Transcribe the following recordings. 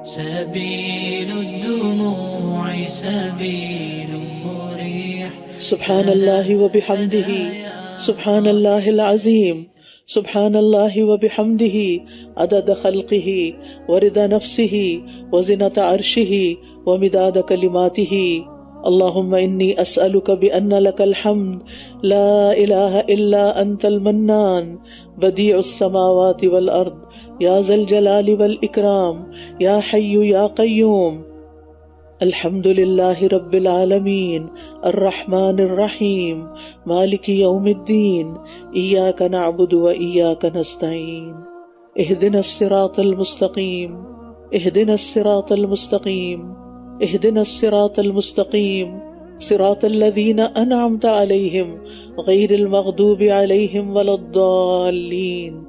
سبيل الدموع سبيل مريح. سبحان اللہ وبحمدہ سبحان اللہ العظیم سبحان اللہ وبحمدہ عدد خلقہ ورضا نفسہ وزنة عرشہ ومداد کلماتہ. اللہم انی اسألک بأن لک الحمد لا الہ الا انت المنان بدیع السماوات والارض یا ذا الجلال والاکرام یا حی یا قیوم. الحمد للہ رب العالمین الرحمن الرحیم مالک یوم الدین ایاک نعبد و ایاک نستعین اہدنا الصراط المستقیم اہدنا الصراط المستقیم اہدنا الصراط المستقیم صراط الذین انعمت علیہم غیر المغضوب علیہم ولا الضالین.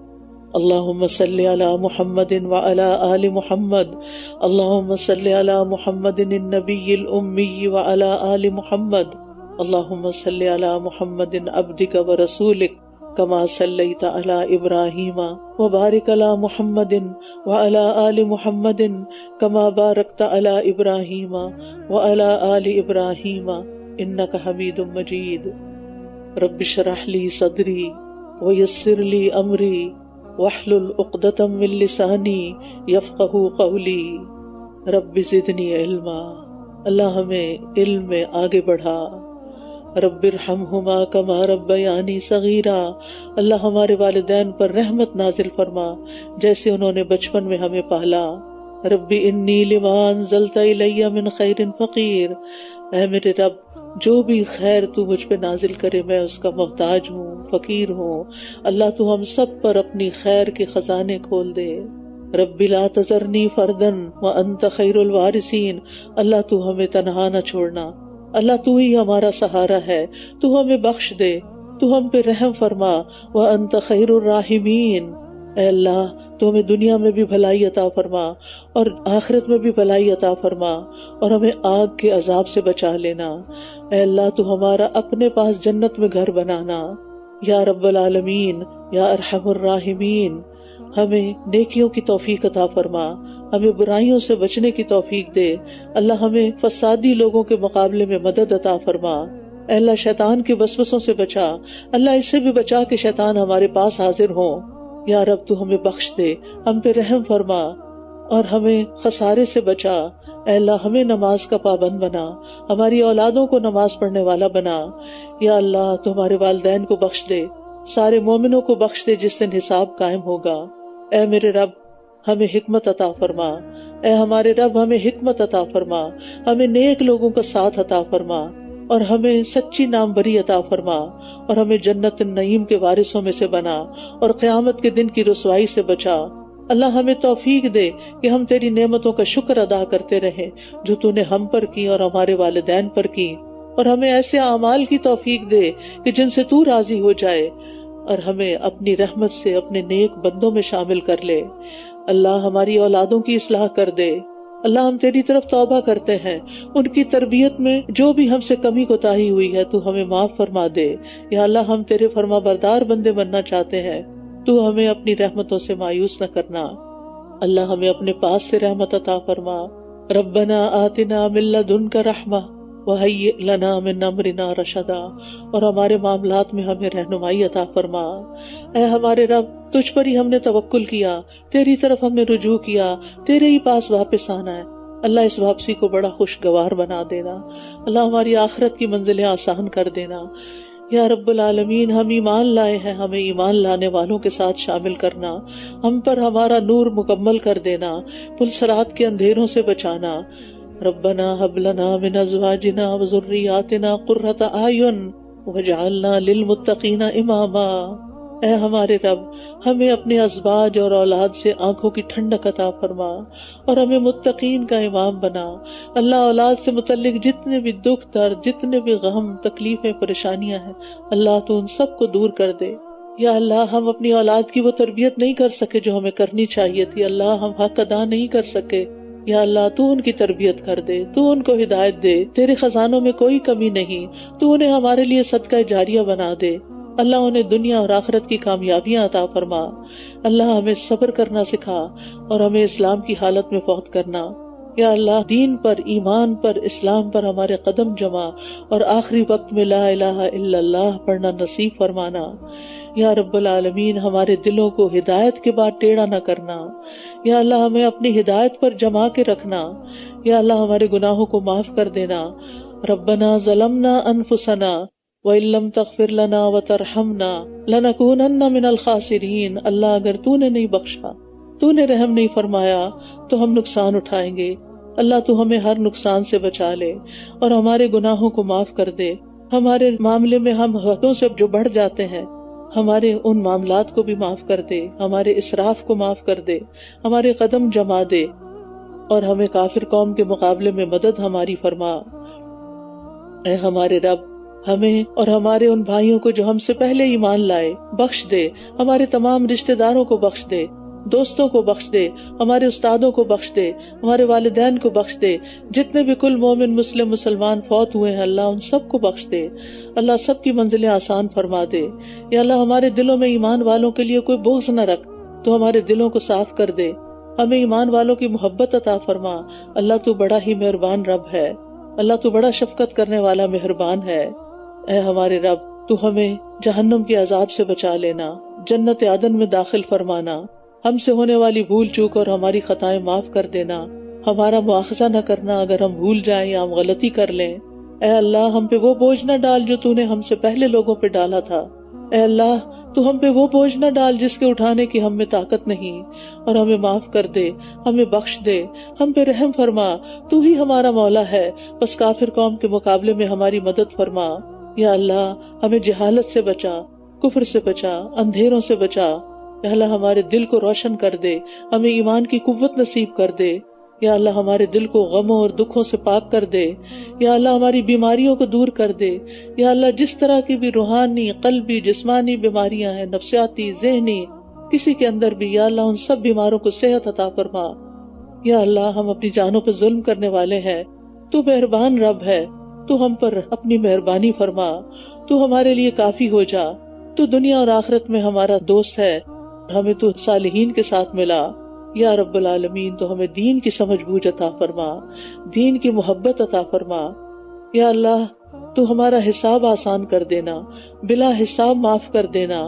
اللہم صل علی محمد وعلی آل محمد. اللہم صل علی محمد النبی الامی وعلی آل محمد. اللہم صل علی محمد عبدک ورسولک کما صلیت علی ابراہیم وبارک علی محمد وعلی آل محمد کما بارکت علی ابراہیم وعلی آل ابراہیم انک حمید مجید. رب اشرح لی صدری ویسر لی امری واحلل عقدۃ من لسانی یفقہوا قولی. رب زدنی علما. اللہ ہمیں علم میں آگے بڑھا. رب ارحمہما کما ربیانی صغیرا. اللہ ہمارے والدین پر رحمت نازل فرما جیسے انہوں نے بچپن میں ہمیں پالا. رب انی لما انزلت الی من خیر فقیر. اے میرے رب جو بھی خیر تو مجھ پہ نازل کرے میں اس کا محتاج ہوں، فقیر ہوں. اللہ تو ہم سب پر اپنی خیر کے خزانے کھول دے. رب لا تذرنی فردا وانت خیر الوارثین. اللہ تو ہمیں تنہا نہ چھوڑنا. اللہ تو ہی ہمارا سہارا ہے. تو ہمیں بخش دے، تو ہم پہ رحم فرما. وانت خیر الراحمین. اے اللہ تو ہمیں دنیا میں بھی بھلائی عطا فرما اور آخرت میں بھی بھلائی عطا فرما اور ہمیں آگ کے عذاب سے بچا لینا. اے اللہ تو ہمارا اپنے پاس جنت میں گھر بنانا. یا رب العالمین یا ارحم الراحمین. ہمیں نیکیوں کی توفیق عطا فرما، ہمیں برائیوں سے بچنے کی توفیق دے. اللہ ہمیں فسادی لوگوں کے مقابلے میں مدد عطا فرما. اے اللہ شیطان کے وسوسوں سے بچا. اللہ اس سے بھی بچا کہ شیطان ہمارے پاس حاضر ہوں. یا رب تو ہمیں بخش دے، ہم پہ رحم فرما اور ہمیں خسارے سے بچا. اے اللہ ہمیں نماز کا پابند بنا، ہماری اولادوں کو نماز پڑھنے والا بنا. یا اللہ تو ہمارے والدین کو بخش دے، سارے مومنوں کو بخش دے جس دن حساب قائم ہوگا. اے میرے رب ہمیں حکمت عطا فرما. اے ہمارے رب ہمیں حکمت عطا فرما، ہمیں نیک لوگوں کا ساتھ عطا فرما اور ہمیں سچی نام بری عطا فرما اور ہمیں جنت النعیم کے وارثوں میں سے بنا اور قیامت کے دن کی رسوائی سے بچا. اللہ ہمیں توفیق دے کہ ہم تیری نعمتوں کا شکر ادا کرتے رہیں جو تو نے ہم پر کی اور ہمارے والدین پر کی، اور ہمیں ایسے اعمال کی توفیق دے کہ جن سے تو راضی ہو جائے اور ہمیں اپنی رحمت سے اپنے نیک بندوں میں شامل کر لے. اللہ ہماری اولادوں کی اصلاح کر دے. اللہ ہم تیری طرف توبہ کرتے ہیں، ان کی تربیت میں جو بھی ہم سے کمی کوتاہی ہوئی ہے تو ہمیں معاف فرما دے. یا اللہ ہم تیرے فرما بردار بندے بننا چاہتے ہیں، تو ہمیں اپنی رحمتوں سے مایوس نہ کرنا. اللہ ہمیں اپنے پاس سے رحمت عطا فرما. ربنا آتنا من لدنک رحمہ وہیئ لنا من امرنا رشدا. اور ہمارے معاملات میں ہمیں رہنمائی عطا فرما. اے ہمارے رب تجھ پر ہی ہم نے توکل کیا، تیری طرف ہم نے رجوع کیا، تیرے ہی پاس واپس آنا ہے. اللہ اس واپسی کو بڑا خوشگوار بنا دینا. اللہ ہماری آخرت کی منزلیں آسان کر دینا. یا رب العالمین ہم ایمان لائے ہیں، ہمیں ایمان لانے والوں کے ساتھ شامل کرنا. ہم پر ہمارا نور مکمل کر دینا، پل صراط کے اندھیروں سے بچانا. ربنا هب لنا من ازواجنا وذرياتنا قرۃ اعین واجعلنا للمتقین اماما. اے ہمارے رب ہمیں اپنے ازواج اور اولاد سے آنکھوں کی ٹھنڈک عطا فرما اور ہمیں متقین کا امام بنا. اللہ اولاد سے متعلق جتنے بھی دکھ درد، جتنے بھی غم، تکلیفیں، پریشانیاں ہیں، اللہ تو ان سب کو دور کر دے. یا اللہ ہم اپنی اولاد کی وہ تربیت نہیں کر سکے جو ہمیں کرنی چاہیے تھی. اللہ ہم حق ادا نہیں کر سکے. یا اللہ تو ان کی تربیت کر دے، تو ان کو ہدایت دے. تیرے خزانوں میں کوئی کمی نہیں، تو انہیں ہمارے لیے صدقہ جاریہ بنا دے. اللہ انہیں دنیا اور آخرت کی کامیابیاں عطا فرما. اللہ ہمیں صبر کرنا سکھا اور ہمیں اسلام کی حالت میں فوت کرنا. یا اللہ دین پر، ایمان پر، اسلام پر ہمارے قدم جما اور آخری وقت میں لا الہ الا اللہ پڑھنا نصیب فرمانا. یا رب العالمین ہمارے دلوں کو ہدایت کے بعد ٹیڑھا نہ کرنا. یا اللہ ہمیں اپنی ہدایت پر جما کے رکھنا. یا اللہ ہمارے گناہوں کو معاف کر دینا. ربنا ظلمنا انفسنا وَإِن لَّمْ تَغْفِرْ لَنَا وَتَرْحَمْنَا لَنَكُونَنَّ مِنَ الْخَاسِرِينَ. اللہ اگر تو نے نہیں بخشا، تو نے رحم نہیں فرمایا تو ہم نقصان اٹھائیں گے. اللہ تو ہمیں ہر نقصان سے بچا لے اور ہمارے گناہوں کو معاف کر دے. ہمارے معاملے میں ہم حدوں سے جو بڑھ جاتے ہیں، ہمارے ان معاملات کو بھی معاف کر دے، ہمارے اسراف کو معاف کر دے، ہمارے قدم جما دے اور ہمیں کافر قوم کے مقابلے میں مدد ہماری فرما. اے ہمارے رب، ہمیں اور ہمارے ان بھائیوں کو جو ہم سے پہلے ایمان لائے بخش دے. ہمارے تمام رشتہ داروں کو بخش دے، دوستوں کو بخش دے، ہمارے استادوں کو بخش دے، ہمارے والدین کو بخش دے. جتنے بھی کل مومن مسلمان فوت ہوئے ہیں اللہ ان سب کو بخش دے. اللہ سب کی منزلیں آسان فرما دے. یا اللہ ہمارے دلوں میں ایمان والوں کے لیے کوئی بغض نہ رکھ، تو ہمارے دلوں کو صاف کر دے. ہمیں ایمان والوں کی محبت عطا فرما. اللہ تو بڑا ہی مہربان رب ہے. اللہ تو بڑا شفقت کرنے والا مہربان ہے. اے ہمارے رب، تو ہمیں جہنم کے عذاب سے بچا لینا، جنت عدن میں داخل فرمانا. ہم سے ہونے والی بھول چوک اور ہماری خطائیں معاف کر دینا. ہمارا مواخذہ نہ کرنا اگر ہم بھول جائیں یا ہم غلطی کر لیں. اے اللہ ہم پہ وہ بوجھ نہ ڈال جو تو نے ہم سے پہلے لوگوں پہ ڈالا تھا. اے اللہ تو ہم پہ وہ بوجھ نہ ڈال جس کے اٹھانے کی ہم میں طاقت نہیں، اور ہمیں معاف کر دے، ہمیں بخش دے، ہم پہ رحم فرما. تو ہی ہمارا مولا ہے، بس کافر قوم کے مقابلے میں ہماری مدد فرما. یا اللہ ہمیں جہالت سے بچا، کفر سے بچا، اندھیروں سے بچا. یا اللہ ہمارے دل کو روشن کر دے، ہمیں ایمان کی قوت نصیب کر دے. یا اللہ ہمارے دل کو غموں اور دکھوں سے پاک کر دے. یا اللہ ہماری بیماریوں کو دور کر دے. یا اللہ جس طرح کی بھی روحانی، قلبی، جسمانی بیماریاں ہیں، نفسیاتی، ذہنی، کسی کے اندر بھی، یا اللہ ان سب بیماروں کو صحت عطا فرما. یا اللہ ہم اپنی جانوں پر ظلم کرنے والے ہیں، تو مہربان رب ہے، تو ہم پر اپنی مہربانی فرما. تو ہمارے لیے کافی ہو جا. تو دنیا اور آخرت میں ہمارا دوست ہے، ہمیں تو صالحین کے ساتھ ملا. یا رب العالمین تو ہمیں دین کی سمجھ بوجھ عطا فرما، دین کی محبت عطا فرما. یا اللہ تو ہمارا حساب آسان کر دینا، بلا حساب معاف کر دینا.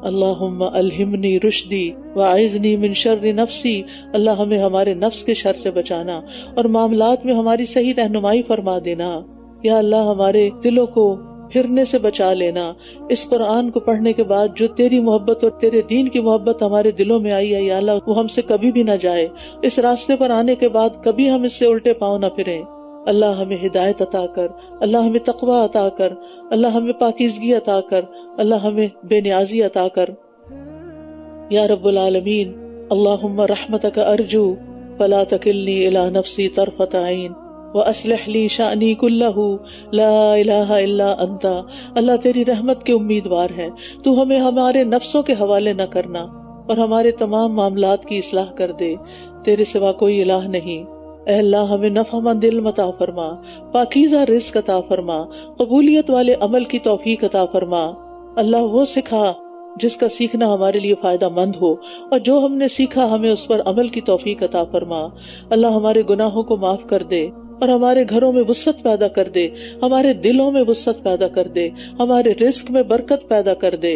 اللہم الہمنی رشدی واعذنی من شر نفسی. اللہ ہمیں ہمارے نفس کے شر سے بچانا اور معاملات میں ہماری صحیح رہنمائی فرما دینا. یا اللہ ہمارے دلوں کو پھرنے سے بچا لینا. اس قرآن کو پڑھنے کے بعد جو تیری محبت اور تیرے دین کی محبت ہمارے دلوں میں آئی ہے، یا اللہ وہ ہم سے کبھی بھی نہ جائے. اس راستے پر آنے کے بعد کبھی ہم اس سے الٹے پاؤں نہ پھریں. اللہ ہمیں ہدایت عطا کر، اللہ ہمیں تقوی عطا کر، اللہ ہمیں پاکیزگی عطا کر، اللہ ہمیں بے نیازی عطا کر. یا رب العالمین اللہم رحمتک ارجو فلا تکلنی الی نفسی طرفۃ عین وَأَصْلِحْ لِي شَأْنِي كُلَّهُ لَا إِلَٰهَ إِلَّا أَنْتَ. اللہ تیری رحمت کے امیدوار ہیں، تو ہمیں ہمارے نفسوں کے حوالے نہ کرنا اور ہمارے تمام معاملات کی اصلاح کر دے. تیرے سوا کوئی الہ نہیں. اے اللہ ہمیں نفع مند علم عطا فرما، پاکیزہ رزق عطا فرما، قبولیت والے عمل کی توفیق عطا فرما. اللہ وہ سکھا جس کا سیکھنا ہمارے لیے فائدہ مند ہو، اور جو ہم نے سیکھا ہمیں اس پر عمل کی توفیق عطا فرما. اللہ ہمارے گناہوں کو معاف کر دے اور ہمارے گھروں میں وسعت پیدا کر دے، ہمارے دلوں میں وسعت پیدا کر دے، ہمارے رزق میں برکت پیدا کر دے.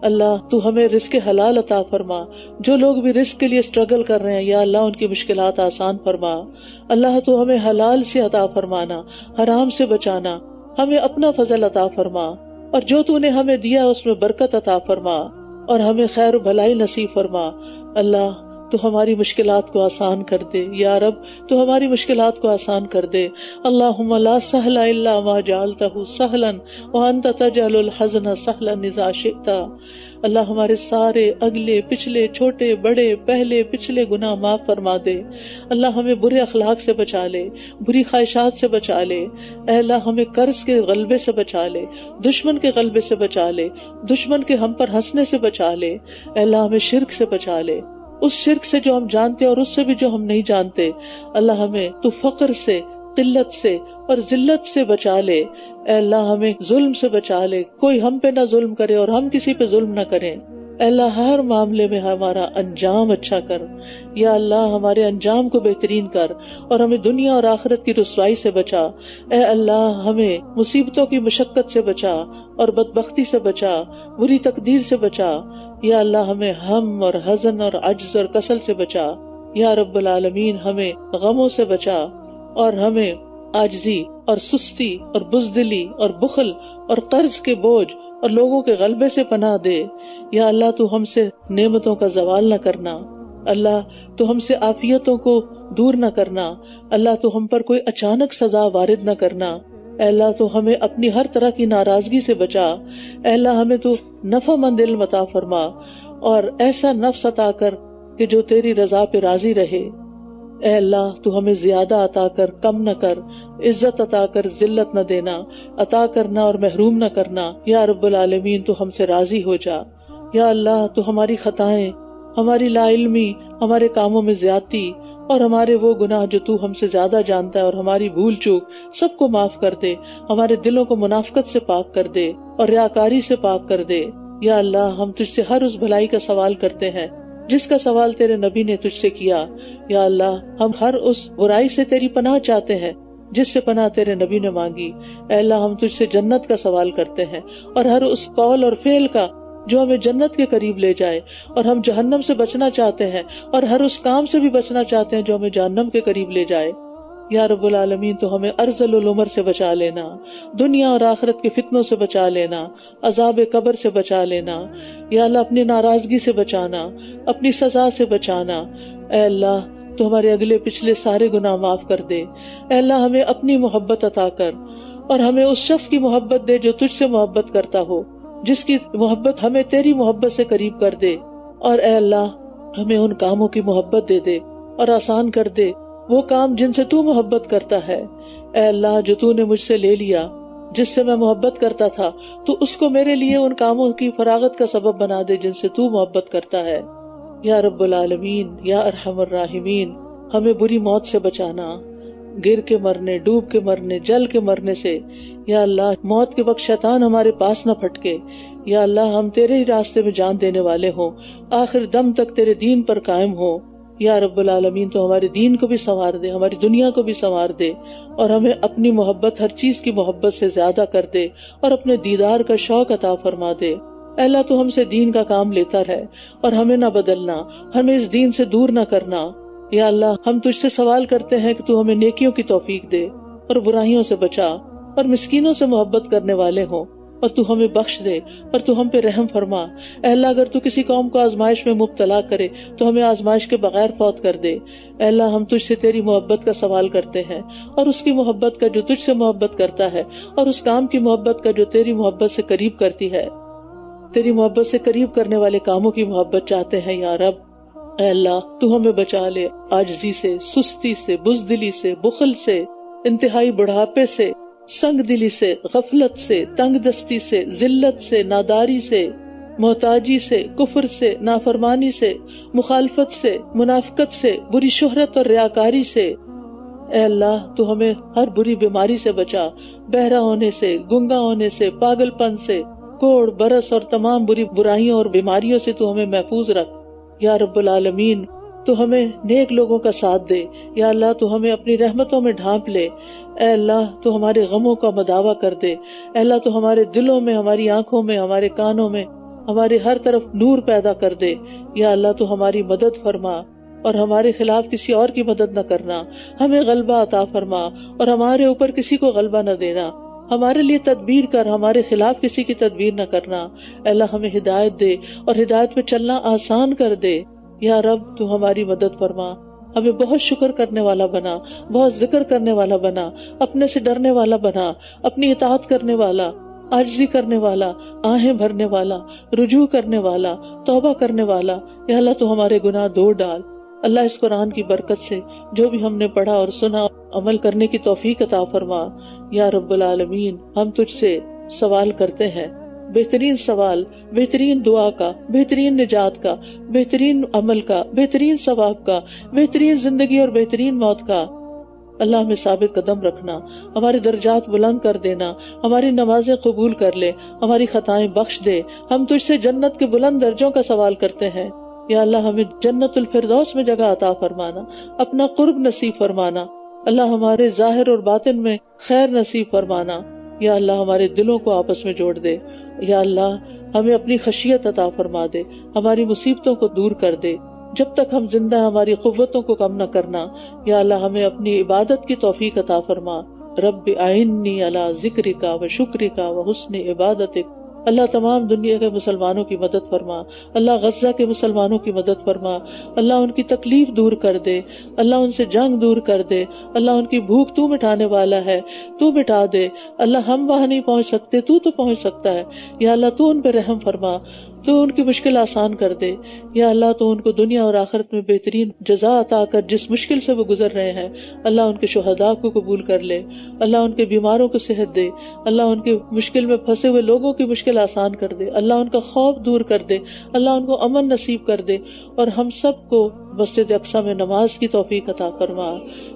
اللہ تو ہمیں رزق حلال عطا فرما. جو لوگ بھی رزق کے لیے اسٹرگل کر رہے ہیں، یا اللہ ان کی مشکلات آسان فرما. اللہ تو ہمیں حلال سے عطا فرمانا، حرام سے بچانا. ہمیں اپنا فضل عطا فرما، اور جو تو نے ہمیں دیا اس میں برکت عطا فرما، اور ہمیں خیر و بھلائی نصیب فرما. اللہ تو ہماری مشکلات کو آسان کر دے. یا رب تو ہماری مشکلات کو آسان کر دے. اللہم لا سہل الا ما جعلتہ سہلا وانت تجعل الحزن سہلا اذا شئت. اللہ ہمارے سارے اگلے پچھلے چھوٹے بڑے پہلے پچھلے گناہ معاف فرما دے. اللہ ہمیں برے اخلاق سے بچا لے، بری خواہشات سے بچا لے. اے اللہ ہمیں قرض کے غلبے سے بچا لے، دشمن کے غلبے سے بچا لے، دشمن کے ہم پر ہنسنے سے بچا لے. اے اللہ ہمیں شرک سے بچا لے، اس شرک سے جو ہم جانتے اور اس سے بھی جو ہم نہیں جانتے. اللہ ہمیں تو فقر سے، قلت سے اور ذلت سے بچا لے. اے اللہ ہمیں ظلم سے بچا لے، کوئی ہم پہ نہ ظلم کرے اور ہم کسی پہ ظلم نہ کریں۔ اے اللہ ہر معاملے میں ہمارا انجام اچھا کر، یا اللہ ہمارے انجام کو بہترین کر اور ہمیں دنیا اور آخرت کی رسوائی سے بچا۔ اے اللہ ہمیں مصیبتوں کی مشقت سے بچا اور بدبختی سے بچا، بری تقدیر سے بچا۔ یا اللہ ہمیں ہم اور حزن اور عجز اور کسل سے بچا۔ یا رب العالمین ہمیں غموں سے بچا اور ہمیں عاجزی اور سستی اور بزدلی اور بخل اور قرض کے بوجھ اور لوگوں کے غلبے سے پناہ دے۔ یا اللہ تو ہم سے نعمتوں کا زوال نہ کرنا، اللہ تو ہم سے عافیتوں کو دور نہ کرنا، اللہ تو ہم پر کوئی اچانک سزا وارد نہ کرنا۔ اے اللہ تو ہمیں اپنی ہر طرح کی ناراضگی سے بچا۔ اے اللہ ہمیں تو نفع مند علم عطا فرما اور ایسا نفس عطا کر کہ جو تیری رضا پہ راضی رہے۔ اے اللہ تو ہمیں زیادہ عطا کر، کم نہ کر، عزت عطا کر، ذلت نہ دینا، عطا کرنا اور محروم نہ کرنا۔ یا رب العالمین تو ہم سے راضی ہو جا۔ یا اللہ تو ہماری خطائیں، ہماری لا علمی، ہمارے کاموں میں زیادتی اور ہمارے وہ گناہ جو تو ہم سے زیادہ جانتا ہے اور ہماری بھول چوک سب کو معاف کر دے، ہمارے دلوں کو منافقت سے پاک کر دے اور ریاکاری سے پاک کر دے۔ یا اللہ ہم تجھ سے ہر اس بھلائی کا سوال کرتے ہیں جس کا سوال تیرے نبی نے تجھ سے کیا۔ یا اللہ ہم ہر اس برائی سے تیری پناہ چاہتے ہیں جس سے پناہ تیرے نبی نے مانگی۔ اے اللہ ہم تجھ سے جنت کا سوال کرتے ہیں اور ہر اس قول اور فعل کا جو ہمیں جنت کے قریب لے جائے، اور ہم جہنم سے بچنا چاہتے ہیں اور ہر اس کام سے بھی بچنا چاہتے ہیں جو ہمیں جہنم کے قریب لے جائے۔ یا رب العالمین تو ہمیں ارذل العمر سے بچا لینا، دنیا اور آخرت کے فتنوں سے بچا لینا، عذاب قبر سے بچا لینا۔ یا اللہ اپنی ناراضگی سے بچانا، اپنی سزا سے بچانا۔ اے اللہ تو ہمارے اگلے پچھلے سارے گناہ معاف کر دے۔ اے اللہ ہمیں اپنی محبت عطا کر اور ہمیں اس شخص کی محبت دے جو تجھ سے محبت کرتا ہو، جس کی محبت ہمیں تیری محبت سے قریب کر دے۔ اور اے اللہ ہمیں ان کاموں کی محبت دے دے اور آسان کر دے وہ کام جن سے تو محبت کرتا ہے۔ اے اللہ جو تو نے مجھ سے لے لیا، جس سے میں محبت کرتا تھا، تو اس کو میرے لیے ان کاموں کی فراغت کا سبب بنا دے جن سے تو محبت کرتا ہے۔ یا رب العالمین یا ارحم الراحمین ہمیں بری موت سے بچانا، گر کے مرنے، ڈوب کے مرنے، جل کے مرنے سے۔ یا اللہ موت کے وقت شیطان ہمارے پاس نہ پھٹکے۔ یا اللہ ہم تیرے ہی راستے میں جان دینے والے ہوں، آخر دم تک تیرے دین پر قائم ہوں۔ یا رب العالمین تو ہمارے دین کو بھی سنوار دے، ہماری دنیا کو بھی سنوار دے اور ہمیں اپنی محبت ہر چیز کی محبت سے زیادہ کر دے اور اپنے دیدار کا شوق عطا فرما دے۔ اے اللہ تو ہم سے دین کا کام لیتا رہے اور ہمیں نہ بدلنا، ہمیں اس دین سے دور نہ کرنا۔ یا اللہ ہم تجھ سے سوال کرتے ہیں کہ تو ہمیں نیکیوں کی توفیق دے اور برائیوں سے بچا اور مسکینوں سے محبت کرنے والے ہوں، اور تو ہمیں بخش دے اور تو ہم پہ رحم فرما۔ اے اللہ اگر تو کسی قوم کو آزمائش میں مبتلا کرے تو ہمیں آزمائش کے بغیر فوت کر دے۔ اے اللہ ہم تجھ سے تیری محبت کا سوال کرتے ہیں اور اس کی محبت کا جو تجھ سے محبت کرتا ہے، اور اس کام کی محبت کا جو تیری محبت سے قریب کرتی ہے۔ تیری محبت سے قریب کرنے والے کاموں کی محبت چاہتے ہیں یا رب۔ اے اللہ تو ہمیں بچا لے عاجزی سے، سستی سے، بزدلی سے، بخل سے، انتہائی بڑھاپے سے، سنگ دلی سے، غفلت سے، تنگ دستی سے، ذلت سے، ناداری سے، محتاجی سے، کفر سے، نافرمانی سے، مخالفت سے، منافقت سے، بری شہرت اور ریاکاری سے۔ اے اللہ تو ہمیں ہر بری بیماری سے بچا، بہرا ہونے سے، گنگا ہونے سے، پاگل پن سے، کوڑ برس اور تمام بری برائیوں اور بیماریوں سے تو ہمیں محفوظ رکھ۔ یا رب العالمین تو ہمیں نیک لوگوں کا ساتھ دے۔ یا اللہ تو ہمیں اپنی رحمتوں میں ڈھانپ لے۔ اے اللہ تو ہمارے غموں کا مداوا کر دے۔ اے اللہ تو ہمارے دلوں میں، ہماری آنکھوں میں، ہمارے کانوں میں، ہمارے ہر طرف نور پیدا کر دے۔ یا اللہ تو ہماری مدد فرما اور ہمارے خلاف کسی اور کی مدد نہ کرنا، ہمیں غلبہ عطا فرما اور ہمارے اوپر کسی کو غلبہ نہ دینا۔ ہمارے لیے تدبیر کر، ہمارے خلاف کسی کی تدبیر نہ کرنا۔ اے اللہ ہمیں ہدایت دے اور ہدایت پہ چلنا آسان کر دے۔ یا رب تو ہماری مدد فرما، ہمیں بہت شکر کرنے والا بنا، بہت ذکر کرنے والا بنا، اپنے سے ڈرنے والا بنا، اپنی اطاعت کرنے والا، عاجزی کرنے والا، آہیں بھرنے والا، رجوع کرنے والا، توبہ کرنے والا۔ یا اللہ تو ہمارے گناہ دھو ڈال۔ اللہ اس قرآن کی برکت سے جو بھی ہم نے پڑھا اور سنا عمل کرنے کی توفیق عطا فرما۔ یا رب العالمین ہم تجھ سے سوال کرتے ہیں، بہترین سوال، بہترین دعا کا، بہترین نجات کا، بہترین عمل کا، بہترین ثواب کا، بہترین زندگی اور بہترین موت کا۔ اللہ ہمیں ثابت قدم رکھنا، ہمارے درجات بلند کر دینا، ہماری نمازیں قبول کر لے، ہماری خطائیں بخش دے۔ ہم تجھ سے جنت کے بلند درجوں کا سوال کرتے ہیں، یا اللہ ہمیں جنت الفردوس میں جگہ عطا فرمانا، اپنا قرب نصیب فرمانا۔ اللہ ہمارے ظاہر اور باطن میں خیر نصیب فرمانا۔ یا اللہ ہمارے دلوں کو آپس میں جوڑ دے۔ یا اللہ ہمیں اپنی خشیت عطا فرما دے، ہماری مصیبتوں کو دور کر دے۔ جب تک ہم زندہ ہیں ہماری قوتوں کو کم نہ کرنا۔ یا اللہ ہمیں اپنی عبادت کی توفیق عطا فرما۔ رب اعنی علی ذکرک و شکرک و حسن عبادتک۔ اللہ تمام دنیا کے مسلمانوں کی مدد فرما، اللہ غزہ کے مسلمانوں کی مدد فرما، اللہ ان کی تکلیف دور کر دے، اللہ ان سے جنگ دور کر دے، اللہ ان کی بھوک تو مٹانے والا ہے، تو مٹا دے۔ اللہ ہم وہاں نہیں پہنچ سکتے، تو پہنچ سکتا ہے۔ یا اللہ تو ان پہ رحم فرما، تو ان کی مشکل آسان کر دے۔ یا اللہ تو ان کو دنیا اور آخرت میں بہترین جزا عطا کر جس مشکل سے وہ گزر رہے ہیں۔ اللہ ان کے شہداء کو قبول کر لے، اللہ ان کے بیماروں کو صحت دے، اللہ ان کے مشکل میں پھنسے ہوئے لوگوں کی مشکل آسان کر دے، اللہ ان کا خوف دور کر دے، اللہ ان کو امن نصیب کر دے، اور ہم سب کو مسجد اقصی میں نماز کی توفیق عطا فرما۔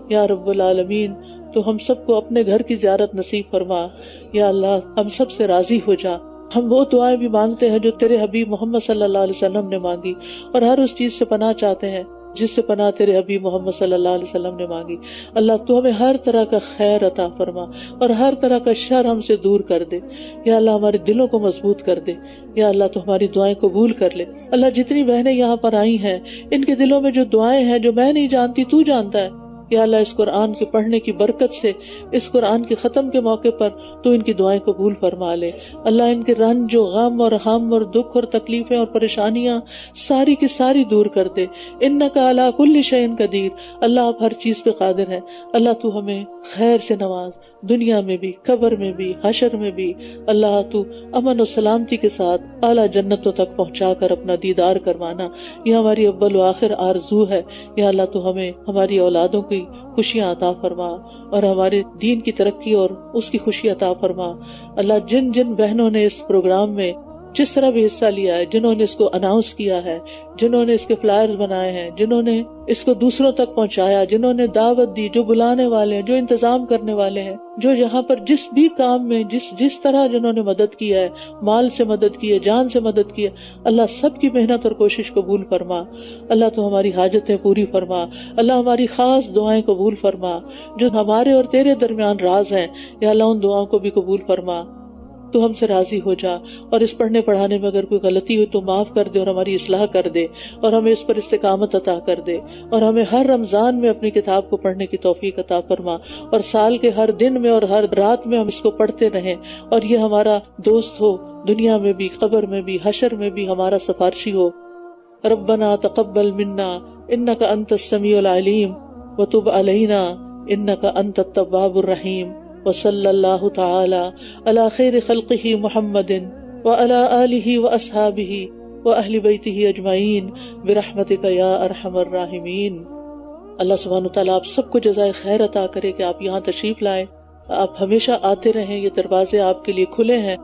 یا رب العالمین تو ہم سب کو اپنے گھر کی زیارت نصیب فرما۔ یا اللہ ہم سب سے راضی ہو جا۔ ہم وہ دعائیں بھی مانگتے ہیں جو تیرے حبیب محمد صلی اللہ علیہ وسلم نے مانگی، اور ہر اس چیز سے پناہ چاہتے ہیں جس سے پناہ تیرے حبیب محمد صلی اللہ علیہ وسلم نے مانگی۔ اللہ تو ہمیں ہر طرح کا خیر عطا فرما اور ہر طرح کا شر ہم سے دور کر دے۔ یا اللہ ہمارے دلوں کو مضبوط کر دے۔ یا اللہ تو ہماری دعائیں قبول کر لے۔ اللہ جتنی بہنیں یہاں پر آئی ہیں ان کے دلوں میں جو دعائیں ہیں جو میں نہیں جانتی تو جانتا ہے۔ یا اللہ اس قرآن کے پڑھنے کی برکت سے، اس قرآن کے ختم کے موقع پر تو ان کی دعائیں قبول فرما لے۔ اللہ ان کے رنج و غم اور ہم اور دکھ اور تکلیفیں اور پریشانیاں ساری کی ساری دور کر دے۔ انک علی کل شیء قدیر، اللہ آپ ہر چیز پہ قادر ہیں۔ اللہ تو ہمیں خیر سے نواز، دنیا میں بھی، قبر میں بھی، حشر میں بھی۔ اللہ تو امن و سلامتی کے ساتھ اعلیٰ جنتوں تک پہنچا کر اپنا دیدار کروانا، یہ ہماری اول و آخر آرزو ہے۔ یا اللہ تو ہمیں ہماری اولادوں کی خوشیاں عطا فرما اور ہمارے دین کی ترقی اور اس کی خوشی عطا فرما۔ اللہ جن جن بہنوں نے اس پروگرام میں جس طرح بھی حصہ لیا ہے، جنہوں نے اس کو اناؤنس کیا ہے، جنہوں نے اس کے فلائرز بنائے ہیں، جنہوں نے اس کو دوسروں تک پہنچایا، جنہوں نے دعوت دی، جو بلانے والے ہیں، جو انتظام کرنے والے ہیں، جو یہاں پر جس بھی کام میں جس طرح جنہوں نے مدد کی ہے، مال سے مدد کی ہے، جان سے مدد کی ہے، اللہ سب کی محنت اور کوشش قبول فرما۔ اللہ تو ہماری حاجتیں پوری فرما۔ اللہ ہماری خاص دعائیں قبول فرما جو ہمارے اور تیرے درمیان راز ہیں۔ یا اللہ ان دعاؤں کو بھی قبول فرما۔ تو ہم سے راضی ہو جا، اور اس پڑھنے پڑھانے میں اگر کوئی غلطی ہوئی تو معاف کر دے اور ہماری اصلاح کر دے، اور ہمیں اس پر استقامت عطا کر دے، اور ہمیں ہر رمضان میں اپنی کتاب کو پڑھنے کی توفیق عطا فرما، اور سال کے ہر دن میں اور ہر رات میں ہم اس کو پڑھتے رہیں، اور یہ ہمارا دوست ہو، دنیا میں بھی، قبر میں بھی، حشر میں بھی ہمارا سفارشی ہو۔ ربنا تقبل منا انک انت السمیع العلیم وتب علینا انک انت التواب الرحیم، وصلی اللہ تعالی علی خیر خلقہ محمد وعلی آلہ واصحابہ واہل بیتہ اجمعین برحمتک یا ارحم الراحمین۔ اللہ سبحانہ وتعالیٰ آپ سب کو جزائے خیر عطا کرے کہ آپ یہاں تشریف لائے، آپ ہمیشہ آتے رہیں، یہ دروازے آپ کے لیے کھلے ہیں۔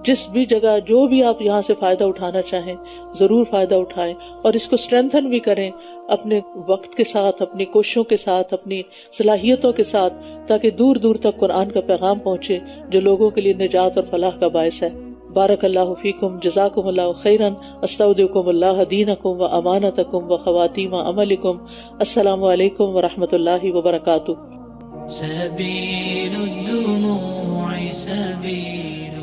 جس بھی جگہ جو بھی آپ یہاں سے فائدہ اٹھانا چاہیں ضرور فائدہ اٹھائیں، اور اس کو اسٹرینتھن بھی کریں اپنے وقت کے ساتھ، اپنی کوششوں کے ساتھ، اپنی صلاحیتوں کے ساتھ، تاکہ دور دور تک قرآن کا پیغام پہنچے جو لوگوں کے لیے نجات اور فلاح کا باعث ہے۔ بارک اللہ فیکم، جزاکم اللہ خیرا، استودعکم اللہ دینکم و امانتکم و خواتیم عملکم۔ السلام علیکم ورحمۃ اللہ وبرکاتہ۔ سبیل الدموع سبیل